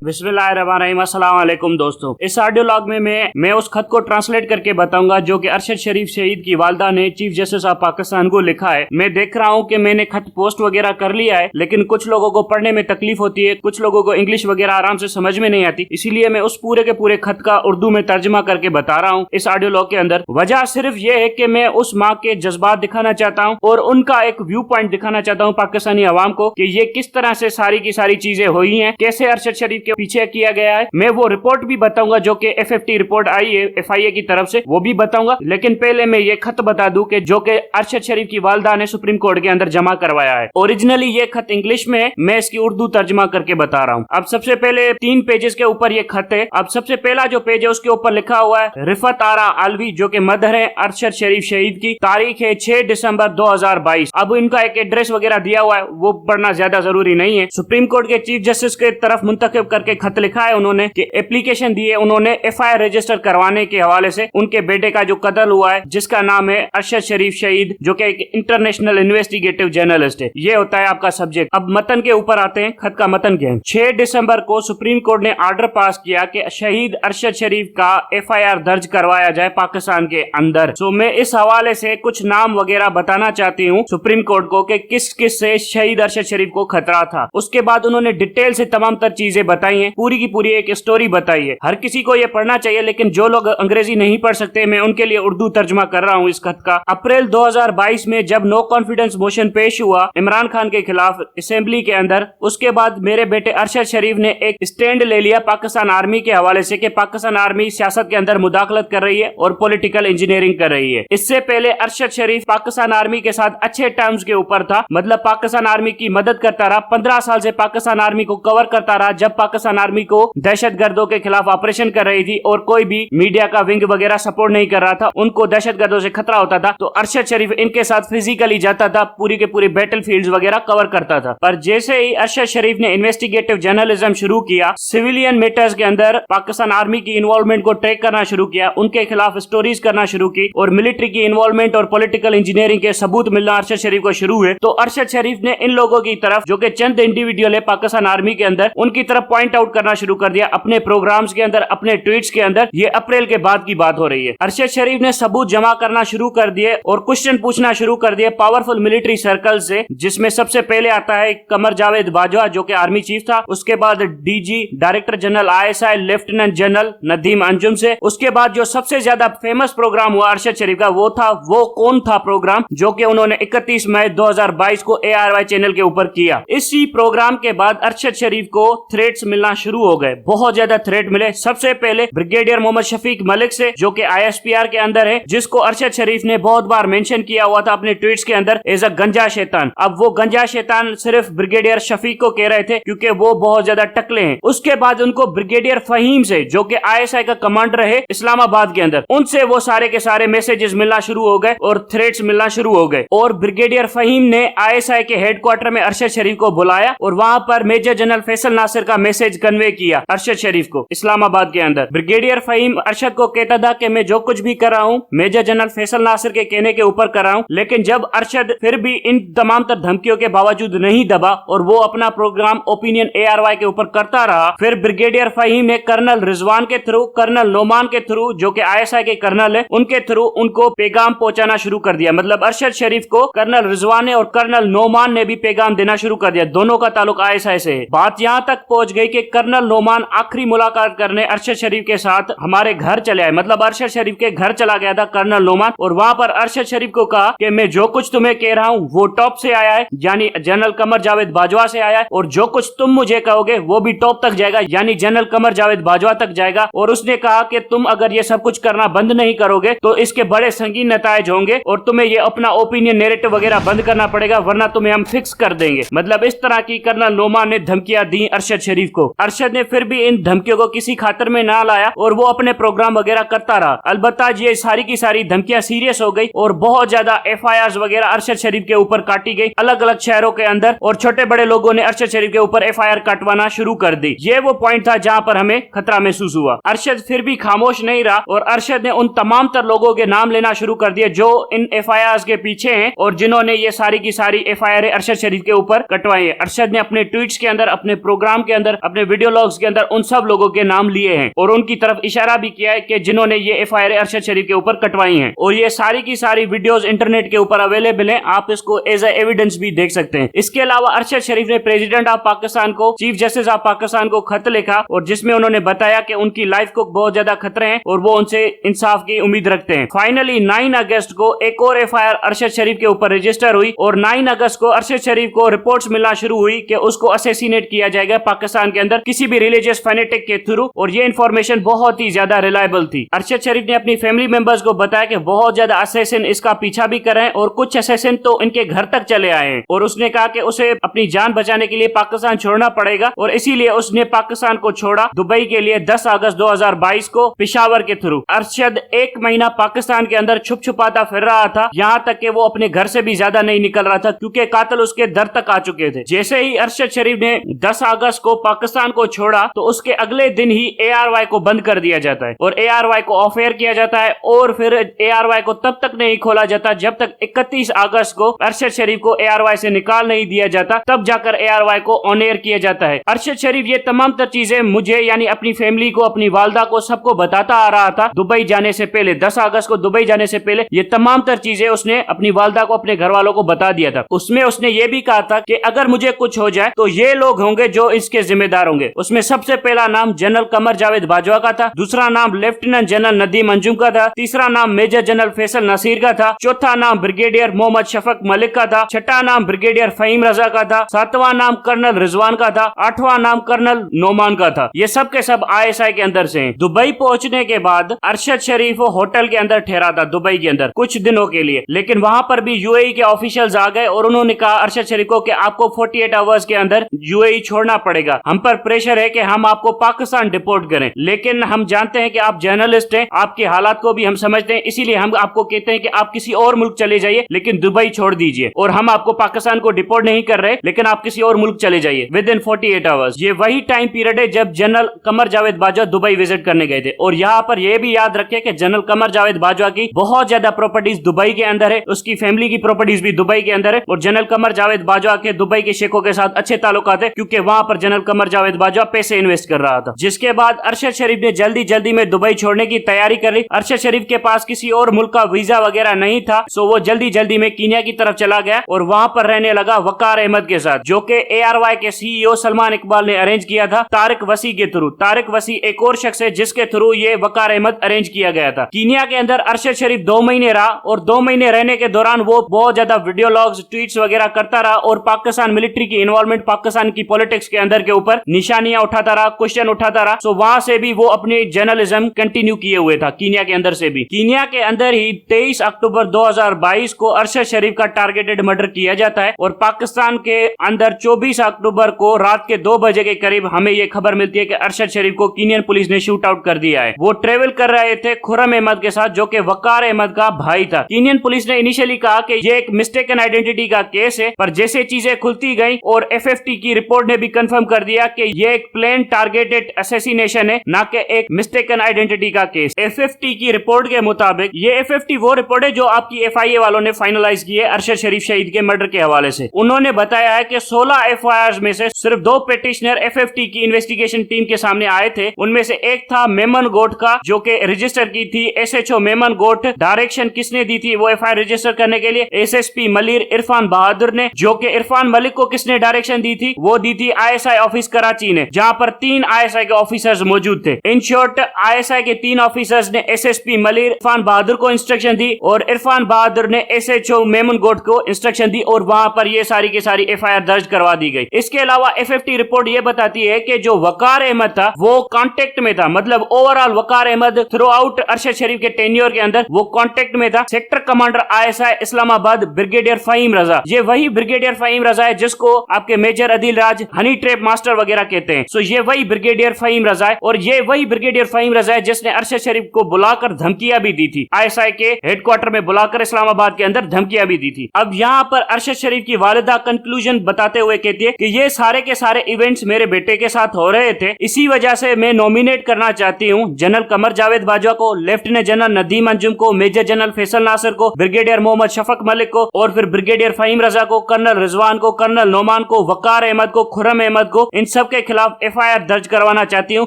बिस्मिल्लाहिर्रहमानिर्रहीम। अस्सलाम वालेकुम दोस्तों, इस ऑडियो लॉग में मैं उस खत को ट्रांसलेट करके बताऊंगा जो कि अरशद शरीफ शहीद की वालदा ने चीफ जस्टिस ऑफ पाकिस्तान को लिखा है। मैं देख रहा हूं कि मैंने खत पोस्ट वगैरह कर लिया है, लेकिन कुछ लोगों को पढ़ने में तकलीफ होती है, कुछ लोगों को इंग्लिश वगैरह आराम से समझ में नहीं आती, इसीलिए मैं उस पूरे के पूरे खत का उर्दू में तर्जमा करके बता रहा हूँ इस ऑडियो लॉग के अंदर। वजह सिर्फ ये है कि मैं उस माँ के जज्बात दिखाना चाहता हूँ और उनका एक व्यू पॉइंट दिखाना चाहता हूँ पाकिस्तानी अवाम को कि ये किस तरह से सारी की सारी चीजें हुई हैं, कैसे अरशद शरीफ के पीछे किया गया है। मैं वो रिपोर्ट भी बताऊंगा जो कि FFT रिपोर्ट आई है FIA की तरफ से, वो भी बताऊंगा। लेकिन पहले मैं ये खत बता दूं कि जो कि अरशद शरीफ की वालदा ने सुप्रीम कोर्ट के अंदर जमा करवाया है। ओरिजिनली ये खत इंग्लिश में है, मैं इसकी उर्दू तर्जमा करके बता रहा हूँ। अब सबसे पहले 3 पेजेस के ऊपर ये खत है। अब सबसे पहला जो पेज है उसके ऊपर लिखा हुआ है रिफत आरा अलवी, जो कि मदर है अरशद शरीफ शहीद की। तारीख है 6 दिसंबर 2022। अब इनका एक एड्रेस वगैरह दिया हुआ है, वो पढ़ना ज्यादा जरूरी नहीं है। सुप्रीम कोर्ट के चीफ जस्टिस के तरफ मुंतखब करके खत लिखा है उन्होंने कि एप्लीकेशन दी है उन्होंने FIR रजिस्टर करवाने के हवाले से उनके बेटे का जो कत्ल हुआ है जिसका नाम है अरशद शरीफ शहीद, जो कि एक इंटरनेशनल इन्वेस्टिगेटिव जर्नलिस्ट है। ये होता है आपका सब्जेक्ट। अब मतन के ऊपर आते हैं, खत का मतन क्या है। 6 दिसंबर को सुप्रीम कोर्ट ने ऑर्डर पास किया कि शहीद अरशद शरीफ का FIR दर्ज करवाया जाए पाकिस्तान के अंदर। तो मैं इस हवाले से कुछ नाम वगैरह बताना चाहती हूँ सुप्रीम कोर्ट को कि किस किस से शहीद अरशद शरीफ को खतरा था। उसके बाद उन्होंने डिटेल से तमाम तर चीजें बताई है, पूरी की पूरी एक स्टोरी बताई है। हर किसी को ये पढ़ना चाहिए, लेकिन जो लोग अंग्रेजी नहीं पढ़ सकते मैं उनके लिए उर्दू तर्जुमा कर रहा हूँ इस खत का। अप्रैल 2022 में जब नो कॉन्फिडेंस मोशन पेश हुआ इमरान खान के खिलाफ असेंबली के अंदर, उसके बाद मेरे बेटे अरशद शरीफ ने एक स्टैंड ले लिया पाकिस्तान आर्मी के हवाले से कि पाकिस्तान आर्मी सियासत के अंदर मुदाखलत कर रही है और पॉलिटिकल इंजीनियरिंग कर रही है। इससे पहले अरशद शरीफ पाकिस्तान आर्मी के साथ अच्छे टर्म्स के ऊपर था, मतलब पाकिस्तान आर्मी की मदद करता रहा। 15 साल से पाकिस्तान आर्मी को कवर करता रहा जब पाकिस्तान आर्मी को दहशतगर्दों के खिलाफ ऑपरेशन कर रही थी और कोई भी मीडिया का विंग वगैरह सपोर्ट नहीं कर रहा था, उनको दहशतगर्दों से खतरा होता था तो अरशद शरीफ इनके साथ फिजिकली जाता था, पूरी के पूरी बैटल फील्ड्स वगैरह कवर करता था। पर जैसे ही अरशद शरीफ ने इन्वेस्टिगेटिव जर्नलिज्म शुरू किया, सिविलियन मैटर्स के अंदर पाकिस्तान आर्मी की इन्वॉल्वमेंट को ट्रैक करना शुरू किया, उनके खिलाफ स्टोरीज करना शुरू की और मिलिट्री की इन्वॉल्वमेंट और पॉलिटिकल इंजीनियरिंग के सबूत मिलना अरशद शरीफ को शुरू हुए, तो अरशद शरीफ ने इन लोगों की तरफ जो कि चंद इंडिविजुअल है पाकिस्तान आर्मी के अंदर, उनकी तरफ पॉइंट आउट करना शुरू कर दिया अपने प्रोग्राम्स के अंदर, अपने ट्वीट्स के अंदर। ये अप्रैल के बाद की बात हो रही है। अरशद शरीफ ने सबूत जमा करना शुरू कर दिए और क्वेश्चन पूछना शुरू कर दिए पावरफुल मिलिट्री सर्कल से, जिसमें सबसे पहले आता है कमर जावेद बाजवा जो कि आर्मी चीफ था, उसके बाद DG director general ISI lieutenant general Nadeem Anjum से। उसके बाद जो सबसे ज्यादा फेमस प्रोग्राम हुआ अरशद शरीफ का वो कौन था प्रोग्राम, जो कि उन्होंने 31 मई 2022 को ARY चैनल के ऊपर किया। इसी प्रोग्राम के बाद अरशद शरीफ को थ्रेट्स मिलना शुरू हो गए, बहुत ज्यादा थ्रेट मिले। सबसे पहले ब्रिगेडियर मोहम्मद शफीक मलिक से जो कि ISPR के अंदर है, जिसको अरशद शरीफ ने बहुत बार मेंशन किया हुआ था अपने ट्वीट्स के अंदर एज अ गंजा शैतान। अब वो गंजा शैतान सिर्फ ब्रिगेडियर शफीक को कह रहे थे क्योंकि वो बहुत ज्यादा टकले हैं। उसके बाद उनको ब्रिगेडियर फहीम से जो कि ISI का कमांडर है इस्लामाबाद के अंदर, उनसे वो सारे के सारे मैसेजेस मिलना शुरू हो गए और थ्रेट्स मिलना शुरू हो गए। और ब्रिगेडियर फहीम ने ISI के हेडक्वार्टर में अरशद शरीफ को बुलाया और वहां पर मेजर जनरल फैसल नासिर का मैसेज कन्वे किया अरशद शरीफ को इस्लामाबाद के अंदर। ब्रिगेडियर फहीम अरशद को कहता था कि मैं जो कुछ भी कर रहा हूँ मेजर जनरल फैसल नासिर के कहने के ऊपर कर रहा हूँ, लेकिन जब अरशद फिर भी इन तमाम तर धमकियों के बावजूद नहीं दबा और वो अपना प्रोग्राम ओपिनियन ARY के ऊपर करता रहा, फिर ब्रिगेडियर फहीम ने कर्नल रिजवान के थ्रू, कर्नल नोमान के थ्रू जो कि ISI के कर्नल है, उनके थ्रू उनको पैगाम पहुंचाना शुरू कर दिया। मतलब अरशद शरीफ को कर्नल रिजवान ने और कर्नल नोमान ने भी पैगाम देना शुरू कर दिया। दोनों का ताल्लुक ISI से है। बात यहाँ तक पहुंच गई कि कर्नल नोमान आखिरी मुलाकात करने अरशद शरीफ के साथ हमारे घर चले आए, मतलब अरशद शरीफ के घर चला गया था कर्नल नोमान, और वहां पर अरशद शरीफ को कहा कि मैं जो कुछ तुम्हें कह रहा हूँ वो टॉप से आया है, यानी जनरल कमर जावेद बाजवा से आया है, और जो कुछ तुम मुझे कहोगे वो भी टॉप तक जाएगा, यानी जनरल कमर जावेद बाजवा तक जाएगा। और उसने कहा कि तुम अगर ये सब कुछ करना बंद नहीं करोगे तो इसके बड़े संगीन नतायज होंगे और तुम्हें ये अपना ओपिनियन नैरेटिव वगैरह बंद करना पड़ेगा, वरना तुम्हें हम फिक्स कर देंगे। मतलब इस तरह की कर्नल नोमान ने धमकियां दी अरशद शरीफ को। अरशद ने फिर भी इन धमकियों को किसी खातर में ना लाया और वो अपने प्रोग्राम वगैरह करता रहा। अलबत्ता ये सारी की सारी धमकियां सीरियस हो गई और बहुत ज्यादा FIRs वगैरह अरशद शरीफ के ऊपर काटी गई अलग अलग शहरों के अंदर, और छोटे बड़े लोगों ने अरशद शरीफ के ऊपर FIR कटवाना शुरू कर दी। ये वो पॉइंट था जहां पर हमें खतरा महसूस हुआ। अरशद फिर भी खामोश नहीं रहा और अरशद ने उन तमाम तर लोगों के नाम लेना शुरू कर दिए जो इन FIRs के पीछे हैं और जिन्होंने ये सारी की सारी FIR अरशद शरीफ के ऊपर कटवाई है। अरशद ने अपने ट्वीट्स के अंदर, अपने प्रोग्राम के अंदर, अपने वीडियो लॉग्स के अंदर उन सब लोगों के नाम लिए हैं और उनकी तरफ इशारा भी किया है कि जिन्होंने ये एफआईआर अरशद शरीफ के ऊपर कटवाई हैं और ये सारी की सारी वीडियोस इंटरनेट के ऊपर अवेलेबल हैं। आप इसको एज ए एविडेंस भी देख सकते हैं। इसके अलावा अरशद शरीफ ने प्रेसिडेंट ऑफ पाकिस्तान को, चीफ जस्टिस ऑफ पाकिस्तान को खत लिखा और जिसमें उन्होंने बताया कि उनकी लाइफ को बहुत ज्यादा खतरे हैं और वो उनसे इंसाफ की उम्मीद रखते हैं। फाइनली 9 अगस्त को एक और एफआईआर अरशद शरीफ के ऊपर रजिस्टर हुई और 9 अगस्त को अरशद शरीफ को रिपोर्ट्स मिलना शुरू हुई कि उसको असैसिनेट किया जाएगा पाकिस्तान के अंदर किसी भी रिलीजियस फैनेटिक के थ्रू, और ये इन्फॉर्मेशन बहुत ही ज्यादा रिलायबल थी। अरशद शरीफ ने अपनी फैमिली मेंबर्स को बताया कि बहुत ज्यादा असैसिन इसका पीछा भी कर रहे हैं और कुछ असैसिन तो इनके घर तक चले आए हैं और उसने कहा कि उसे अपनी जान बचाने के लिए पाकिस्तान छोड़ना पड़ेगा और इसीलिए उसने पाकिस्तान को छोड़ा दुबई के लिए 10 अगस्त 2022 को पेशावर के थ्रू। अरशद 1 महीना पाकिस्तान के अंदर छुप छुपाता फिर रहा था, यहाँ तक कि वो अपने घर से भी ज्यादा नहीं निकल रहा था क्योंकि कातिल उसके दर तक आ चुके थे। जैसे ही अरशद शरीफ ने 10 अगस्त को पाकिस्तान को छोड़ा तो उसके अगले दिन ही ARY को बंद कर दिया जाता है और ARY को ऑफ एयर किया जाता है और फिर ARY को तब तक नहीं खोला जाता जब तक 31 अगस्त को अरशद शरीफ को ARY से निकाल नहीं दिया जाता, तब जाकर ARY को ऑन एयर किया जाता है। अरशद शरीफ ये तमाम तर चीजें मुझे यानी अपनी फैमिली को, अपनी वालदा को, सबको बताता आ रहा था दुबई जाने से पहले। 10 अगस्त को दुबई जाने से पहले ये तमाम तर चीजें उसने अपनी वालदा को, अपने घर वालों को बता दिया था। उसमें उसने ये भी कहा था कि अगर मुझे कुछ हो जाए तो ये लोग होंगे जो इसके जिम्मेदार होंगे। उसमें सबसे पहला नाम जनरल कमर जावेद बाजवा का था, दूसरा नाम लेफ्टिनेंट जनरल नदीम अंजुम का था, तीसरा नाम मेजर जनरल फैसल नसीर का था, चौथा नाम ब्रिगेडियर मोहम्मद शफक मलिक का था, छठा नाम ब्रिगेडियर फहीम रजा का था, सातवां नाम कर्नल रिजवान का था, आठवां नाम कर्नल नोमान का था। ये सब के सब ISI के अंदर से हैं। दुबई पहुंचने के बाद अरशद शरीफ होटल के अंदर ठहरा था दुबई के अंदर कुछ दिनों के लिए, लेकिन वहां पर भी UAE के ऑफिशियल्स आ गए और उन्होंने कहा अरशद शरीफ को कि आपको 48 आवर्स के अंदर UAE छोड़ना पड़ेगा, हम पर प्रेशर है कि हम आपको पाकिस्तान डिपोर्ट करें, लेकिन हम जानते हैं कि आप जर्नलिस्ट हैं, आपके हालात को भी हम समझते हैं, इसीलिए हम आपको कहते हैं कि आप किसी और मुल्क चले जाइए लेकिन दुबई छोड़ दीजिए और हम आपको पाकिस्तान को डिपोर्ट नहीं कर रहे, लेकिन आप किसी और मुल्क चले जाइए विद इन 48 आवर्स। ये वही टाइम पीरियड है जब general Qamar Javed Bajwa Dubai visit करने गए थे और यहाँ पर यह भी याद रखें कि जनरल कमर जावेद बाजवा की बहुत ज्यादा प्रॉपर्टीज दुबई के अंदर है, उसकी फैमिली की प्रॉपर्टीज भी दुबई के अंदर है और जनरल कमर जावेद बाजवा के दुबई के शेखों के साथ अच्छे ताल्लुकात है क्योंकि वहां पर जनरल कमर जावेद बाजवा पैसे इन्वेस्ट कर रहा था। जिसके बाद अरशद शरीफ ने जल्दी जल्दी में दुबई छोड़ने की तैयारी कर ली। अरशद शरीफ के पास किसी और मुल्क का वीजा वगैरह नहीं था, सो वो जल्दी जल्दी में कीनिया की तरफ चला गया और वहां पर रहने लगा वकार अहमद के साथ, जो कि ARY के CEO सलमान इकबाल ने अरेंज किया था तारिक वसी के थ्रू। तारिक वसी एक और शख्स है जिसके थ्रू ये वकार अहमद अरेंज किया गया था। कीनिया के अंदर अरशद शरीफ 2 महीने रहा और 2 महीने रहने के दौरान वो बहुत ज्यादा वीडियो लॉग्स, ट्वीट्स वगैरह करता रहा और पाकिस्तान मिलिट्री की इन्वॉल्वमेंट, पाकिस्तान की पॉलिटिक्स के अंदर के ऊपर निशानियां उठाता रहा, क्वेश्चन उठाता रहा। सो वहां से भी वो अपनी जर्नलिज्म कंटिन्यू किए हुए था कीनिया के अंदर से भी। कीनिया के अंदर ही 23 अक्टूबर 2022 को अरशद शरीफ का टारगेटेड मर्डर किया जाता है और पाकिस्तान के अंदर 24 अक्टूबर को रात के 2 बजे के करीब हमें ये खबर मिलती है कि अरशद शरीफ को कीनियन पुलिस ने शूट आउट कर दिया है। वो ट्रेवल कर रहे थे खुर्रम अहमद के साथ जो कि वकार अहमद का भाई था। कीनियन पुलिस ने इनिशियली कहा कि ये एक मिस्टेकन आइडेंटिटी का केस है, पर जैसे चीजें खुलती गई और FFT की रिपोर्ट ने भी कंफर्म कर दिया कि ये एक प्लेन टारगेटेड असैसिनेशन है, ना कि एक मिस्टेकन आइडेंटिटी का केस। FFT की रिपोर्ट के मुताबिक ये FFT वो रिपोर्ट है जो आपकी FIA वालों ने फाइनलाइज की है अरशद शरीफ शहीद के मर्डर के हवाले से। उन्होंने बताया है कि 16 FIRs में से सिर्फ 2 पिटिशनर FFT की इन्वेस्टिगेशन टीम के सामने आए थे। उनमें से एक था मेमन गोट का, जो कि रजिस्टर की थी SHO मेमन गोट। डायरेक्शन किसने दी थी वो FIR रजिस्टर करने के लिए? SSP मलिर इरफान बहादुर ने। जो कि इरफान मलिक को किसने डायरेक्शन दी थी? वो दी थी ISI ऑफिस कराची ने, जहां पर 3 ISI के ऑफिसर्स मौजूद थे। इन शॉर्ट ISI के 3 ऑफिसर्स ने SSP मलिर इरफान बहादुर को इंस्ट्रक्शन दी और इरफान बहादुर ने SHO मेमन गोट को इंस्ट्रक्शन दी और वहां पर ये सारी की सारी FIR दर्ज करवा दी गई। इसके अलावा FFT रिपोर्ट ये बताती है कि जो वकार अहमद था वो कांटेक्ट में था, मतलब overall Waqar Ahmed throughout Arshad Sharif के टेन्योर के अंदर वो कांटेक्ट में था। Sector commander ISI Islamabad brigadier Faheem Raza, ये वही ब्रिगेडियर फहीम रजा है जिसको आपके major Adil Raj honey trap master वगैरह कहते हैं। सो ये वही ब्रिगेडियर फहीम रजा है और ये वही ब्रिगेडियर फहीम रजा है जिसने अरशद शरीफ को बुलाकर धमकियां भी दी थी, ISI के हेडक्वार्टर में बुलाकर इस्लामाबाद के अंदर धमकियां भी दी थी। अब यहाँ पर अरशद शरीफ की वालिदा कंक्लूजन बताते हुए कहती है कि ये सारे के सारे इवेंट्स मेरे बेटे के साथ हो रहे थे, इसी वजह से मैं नॉमिनेट करना चाहती हूँ जनरल कमर जावेद बाजवा को, लेफ्टिनेंट जनरल नदीम अंजुम को, मेजर जनरल फैसल नासिर को, ब्रिगेडियर मोहम्मद शफक मलिक को और फिर ब्रिगेडियर फहीम रजा को, कर्नल रिजवान को, कर्नल नोमान को, वकार अहमद को, खुर्रम अहमद को, इन सब सबके खिलाफ FIR दर्ज करवाना चाहती हूँ,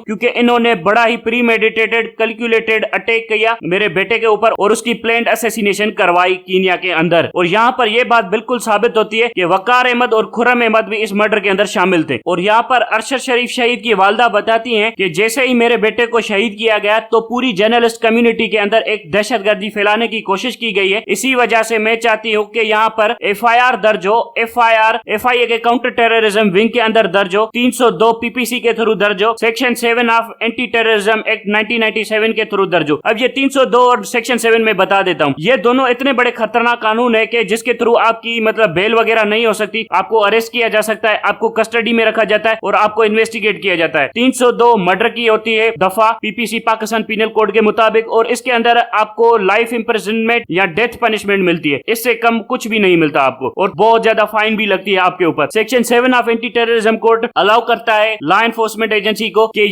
क्योंकि इन्होंने बड़ा ही प्रीमेडिटेटेड कैलकुलेटेड अटैक किया मेरे बेटे के ऊपर और उसकी प्लान्ड असैसिनेशन करवाई कीनिया के अंदर। और यहाँ पर यह बात बिल्कुल साबित होती है कि वकार अहमद और खुर्रम अहमद भी इस मर्डर के अंदर शामिल थे। और यहाँ पर अरशद शरीफ शहीद की वालदा बताती हैं कि जैसे ही मेरे बेटे को शहीद किया गया तो पूरी जर्नलिस्ट कम्युनिटी के अंदर एक दहशतगर्दी फैलाने की कोशिश की गई है। इसी वजह से मैं चाहती हूँ कि यहाँ पर FIR दर्ज हो, FIA के काउंटर टेररिज्म विंग के अंदर दर्ज हो, 302 PPC के थ्रू दर्ज हो, section 7 of anti terrorism act 1997 के थ्रू दर्ज हो। अब ये 302 और सेक्शन 7 में बता देता हूँ, ये दोनों इतने बड़े खतरनाक कानून है कि जिसके थ्रू आपकी मतलब बेल वगैरह नहीं हो सकती, आपको अरेस्ट किया जा सकता है, आपको कस्टडी में रखा जाता है और आपको इन्वेस्टिगेट किया जाता है। 302 मर्डर की होती है दफा PPC पाकिस्तान पीनल कोड के मुताबिक, और इसके अंदर आपको लाइफ इंप्रिजनमेंट या डेथ पनिशमेंट मिलती है, इससे कम कुछ भी नहीं मिलता आपको, और बहुत ज्यादा फाइन भी लगती है आपके ऊपर। Section 7 of anti terrorism code allow करता है लॉ एनफोर्समेंट एजेंसी को कि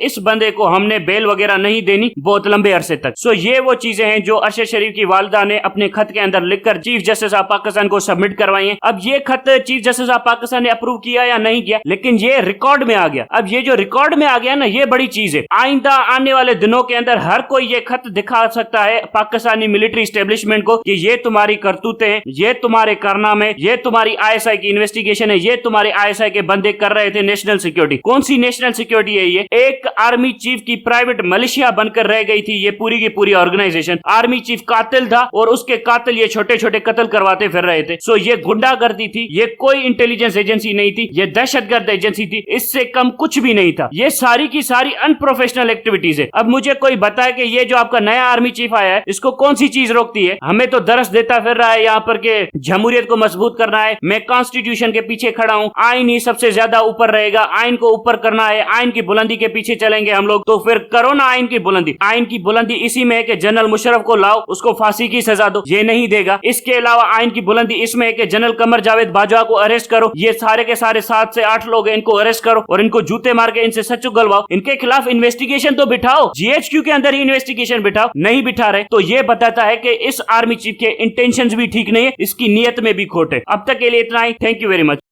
इस बंदे को हमने बेल वगैरह नहीं देनी बहुत लंबे अरसे तक। सो ये वो चीजें हैं जो अरशद शरीफ की वालिदा ने अपने खत के अंदर लिखकर चीफ जस्टिस ऑफ पाकिस्तान को सबमिट करवाई है। अब ये खत चीफ जस्टिस ऑफ पाकिस्तान ने अप्रूव किया या नहीं किया, लेकिन ये रिकॉर्ड में आ गया। अब ये जो रिकॉर्ड में आ गया ना, ये बड़ी चीज है। आइंदा आने वाले दिनों के अंदर हर कोई ये खत दिखा सकता है पाकिस्तानी मिलिट्री एस्टेब्लिशमेंट को कि ये तुम्हारी करतूतें हैं, ये तुम्हारे कारनामे, ये तुम्हारी ISI की इन्वेस्टिगेशन है, ये तुम्हारे ISI के बंदे कर रहे थे नेशनल सिक्योरिटी। कौन सी नेशनल सिक्योरिटी है ये? एक आर्मी चीफ की प्राइवेट मलेशिया बनकर रह गई थी ये पूरी की पूरी ऑर्गेनाइजेशन। आर्मी चीफ कातिल था और उसके कातिल ये छोटे छोटे कत्ल करवाते फिर रहे थे। सो ये गुंडागर्दी थी, ये कोई इंटेलिजेंस एजेंसी नहीं थी, ये दहशतगर्द एजेंसी थी, इससे कम कुछ भी नहीं था। ये सारी की सारी अनप्रोफेशनल एक्टिविटीज है। अब मुझे कोई बताए कि ये जो आपका नया आर्मी चीफ आया है इसको कौन सी चीज रोकती है? हमें तो दरस देता फिर रहा है यहाँ पर के जमहूरियत को मजबूत करना है, मैं कॉन्स्टिट्यूशन के पीछे खड़ा हूँ, आइन ही सबसे ज्यादा ऊपर रहेगा, आइन को ऊपर करना है, आइन की बुलंदी के पीछे चलेंगे हम लोग। तो फिर करो ना आइन की बुलंदी। आइन की बुलंदी इसी में है कि जनरल मुशर्रफ को लाओ, उसको फांसी की सजा दो, ये नहीं देगा। इसके अलावा आइन की बुलंदी इसमें है कि जनरल कमर जावेद बाजवा को अरेस्ट करो, ये सारे के सारे 7 से 8 लोग हैं, इनको अरेस्ट करो और इनको जूते मार के इनसे सच उगलवाओ, इनके खिलाफ इन्वेस्टिगेशन तो बिठाओ, GHQ के अंदर ही इन्वेस्टिगेशन बिठाओ, नहीं बिठा रहे। तो ये बताता है कि इस आर्मी चीफ के इंटेंशंस भी ठीक नहीं है, इसकी नीयत में भी खोट है। अब तक के लिए इतना ही, थैंक यू वेरी मच।